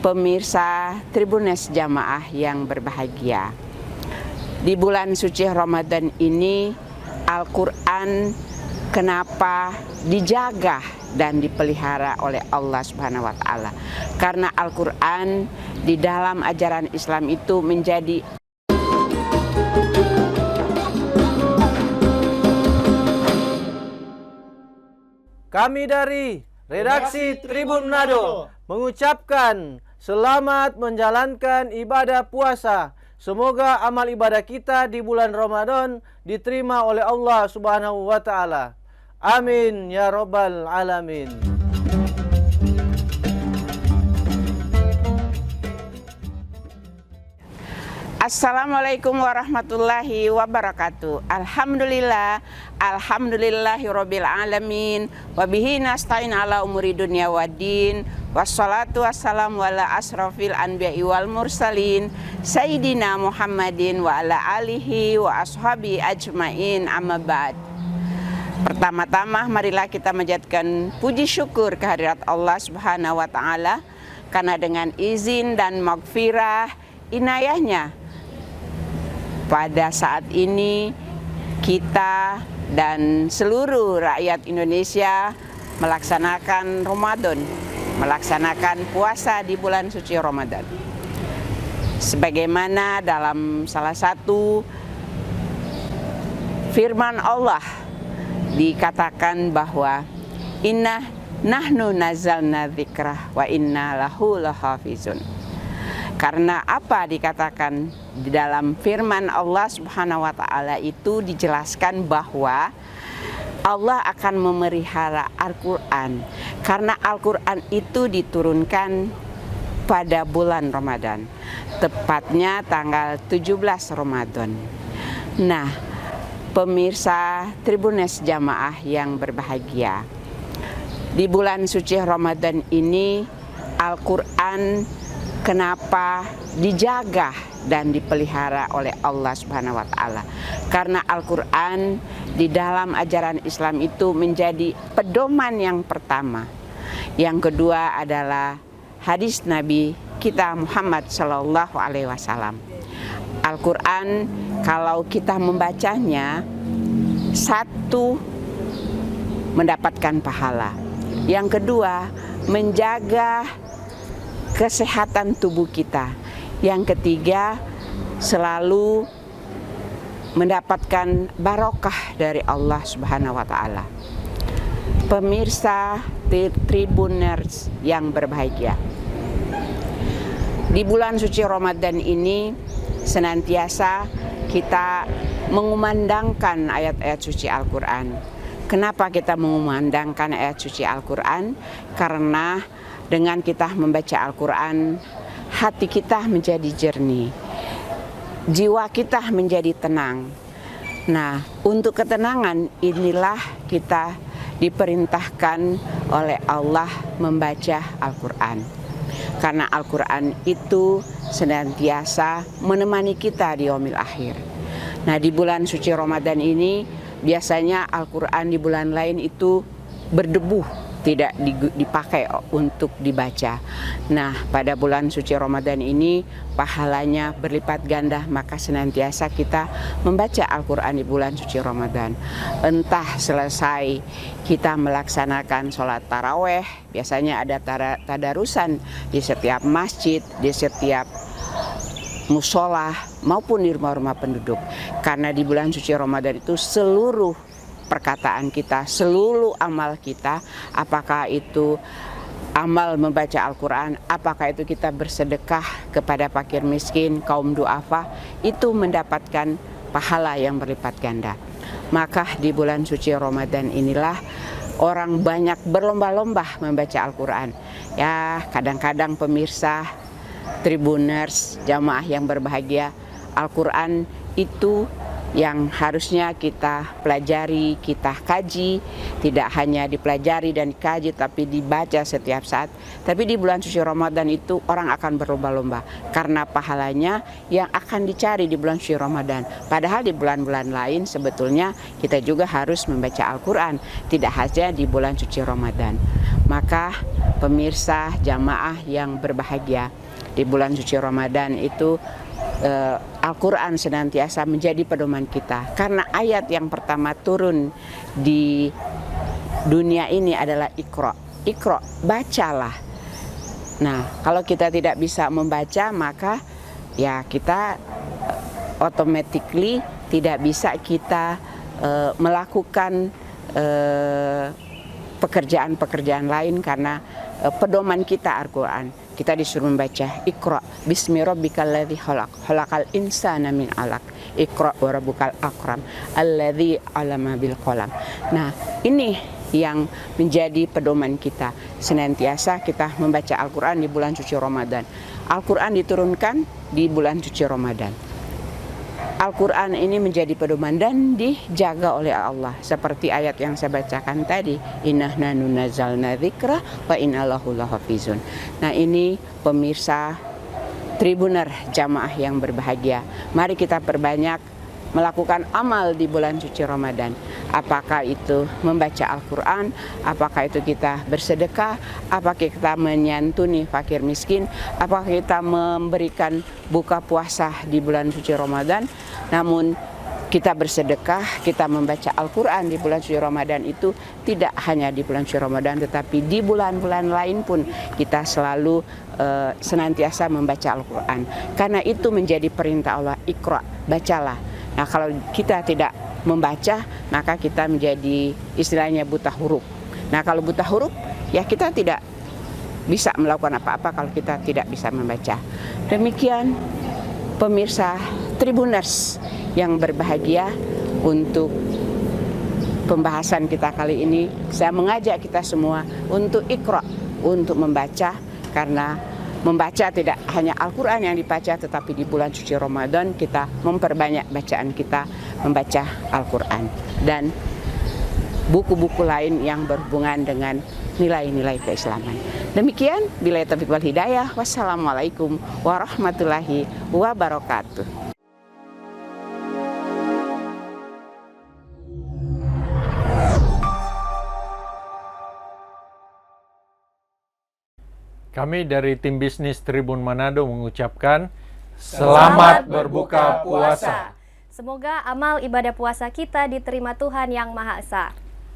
Pemirsa Tribuners jamaah yang berbahagia, di bulan suci Ramadan ini Al-Quran kenapa dijaga dan dipelihara oleh Allah Subhanahu wa Ta'ala? Karena Al-Quran di dalam ajaran Islam itu menjadi kami dari Redaksi Tribun Manado mengucapkan selamat menjalankan ibadah puasa. Semoga amal ibadah kita di bulan Ramadan diterima oleh Allah Subhanahu wa Ta'ala. Amin ya Rabbal Alamin. Assalamualaikum warahmatullahi wabarakatuh. Alhamdulillahirabbil alamin. Wabihi nasta'in ala umuri dunya waddin. Wassalatu wassalamu ala asrafil anbiya'i wal mursalin Sayyidina Muhammadin wa ala alihi wa ashabi ajmain, amma ba'd. Pertama-tama marilah kita menjadikan puji syukur kehadirat Allah Subhanahu wa Ta'ala, karena dengan izin dan maghfirah inayahnya pada saat ini kita dan seluruh rakyat Indonesia melaksanakan Ramadan, melaksanakan puasa di bulan suci Ramadan. Sebagaimana dalam salah satu firman Allah dikatakan bahwa inna nahnu nazzalna dzikrah wa inna lahu lahafizun. Karena apa dikatakan di dalam firman Allah Subhanahu wa Ta'ala itu dijelaskan bahwa Allah akan memelihara Al-Quran, karena Al-Quran itu diturunkan pada bulan Ramadan, tepatnya tanggal 17 Ramadan. Nah, pemirsa Tribuners jamaah yang berbahagia, di bulan suci Ramadan ini Al-Quran kenapa dijaga dan dipelihara oleh Allah Subhanahu wa Ta'ala? Karena Al-Quran di dalam ajaran Islam itu menjadi pedoman yang pertama. Yang kedua adalah hadis Nabi kita Muhammad Sallallahu Alaihi Wasallam. Al-Quran kalau kita membacanya, satu, mendapatkan pahala. Yang kedua, menjaga kesehatan tubuh kita. Yang ketiga, selalu mendapatkan barokah dari Allah Subhanahu wa Ta'ala. Pemirsa Tribuners yang berbahagia, di bulan suci Ramadan ini senantiasa kita mengumandangkan ayat-ayat suci Al-Quran. Kenapa kita mengumandangkan ayat suci Al-Quran? Karena dengan kita membaca Al-Quran, hati kita menjadi jernih, jiwa kita menjadi tenang. Nah, untuk ketenangan inilah kita diperintahkan oleh Allah membaca Al-Quran. Karena Al-Quran itu senantiasa menemani kita di yaumil akhir. Nah, di bulan suci Ramadan ini biasanya Al-Quran di bulan lain itu berdebu, tidak dipakai untuk dibaca. Nah, pada bulan suci Ramadan ini pahalanya berlipat ganda, maka senantiasa kita membaca Al-Quran di bulan suci Ramadan. Entah selesai kita melaksanakan sholat taraweh, biasanya ada tadarusan di setiap masjid, di setiap musola maupun di rumah-rumah penduduk. Karena di bulan suci Ramadan itu seluruh perkataan kita, seluruh amal kita, apakah itu amal membaca Al-Quran, apakah itu kita bersedekah kepada fakir miskin, kaum duafa, itu mendapatkan pahala yang berlipat ganda. Maka di bulan suci Ramadan inilah orang banyak berlomba-lomba membaca Al-Quran. Ya, kadang-kadang pemirsa Tribuners jamaah yang berbahagia, Al-Quran itu yang harusnya kita pelajari, kita kaji, tidak hanya dipelajari dan dikaji tapi dibaca setiap saat. Tapi di bulan suci Ramadan itu orang akan berlomba-lomba karena pahalanya yang akan dicari di bulan suci Ramadan. Padahal di bulan-bulan lain sebetulnya kita juga harus membaca Al-Quran, tidak hanya di bulan suci Ramadan. Maka pemirsa jamaah yang berbahagia, di bulan suci Ramadan itu Al-Quran senantiasa menjadi pedoman kita. Karena ayat yang pertama turun di dunia ini adalah Iqra. Iqra, bacalah. Nah, kalau kita tidak bisa membaca, maka ya kita automatically tidak bisa kita melakukan pekerjaan-pekerjaan lain karena pedoman kita Al-Quran. Kita disuruh membaca Iqra bismi rabbikal ladzi khalaq khalaqal insana min 'alaq Iqra wa rabbukal akram alladzi 'allama bil qalam. Nah, ini yang menjadi pedoman kita. Senantiasa kita membaca Al-Quran di bulan suci Ramadan. Al-Quran diturunkan di bulan suci Ramadan. Al-Quran ini menjadi pedoman dan dijaga oleh Allah. Seperti ayat yang saya bacakan tadi, Inna nahnu nazzalna dzikra wa inna lahu lahafizun. Nah, ini pemirsa Tribuner jamaah yang berbahagia. Mari kita perbanyak melakukan amal di bulan suci Ramadan. Apakah itu membaca Al-Quran, apakah itu kita bersedekah, apakah kita menyantuni fakir miskin, apakah kita memberikan buka puasa di bulan suci Ramadan. Namun kita bersedekah, kita membaca Al-Quran di bulan suci Ramadan itu tidak hanya di bulan suci Ramadan, tetapi di bulan-bulan lain pun kita selalu senantiasa membaca Al-Quran. Karena itu menjadi perintah Allah, Iqra, bacalah. Nah, kalau kita tidak membaca, maka kita menjadi istilahnya buta huruf. Nah, kalau buta huruf, ya kita tidak bisa melakukan apa-apa kalau kita tidak bisa membaca. Demikian pemirsa Tribuners yang berbahagia, untuk pembahasan kita kali ini saya mengajak kita semua untuk Iqra, untuk membaca, karena membaca tidak hanya Al-Quran yang dibaca, tetapi di bulan suci Ramadan kita memperbanyak bacaan kita membaca Al-Quran dan buku-buku lain yang berhubungan dengan nilai-nilai keislaman. Demikian, billahi taufiq wal hidayah. Wassalamualaikum warahmatullahi wabarakatuh. Kami dari tim bisnis Tribun Manado mengucapkan selamat berbuka puasa. Semoga amal ibadah puasa kita diterima Tuhan Yang Maha Esa.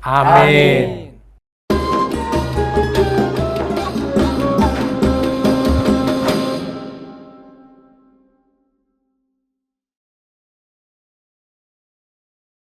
Amin.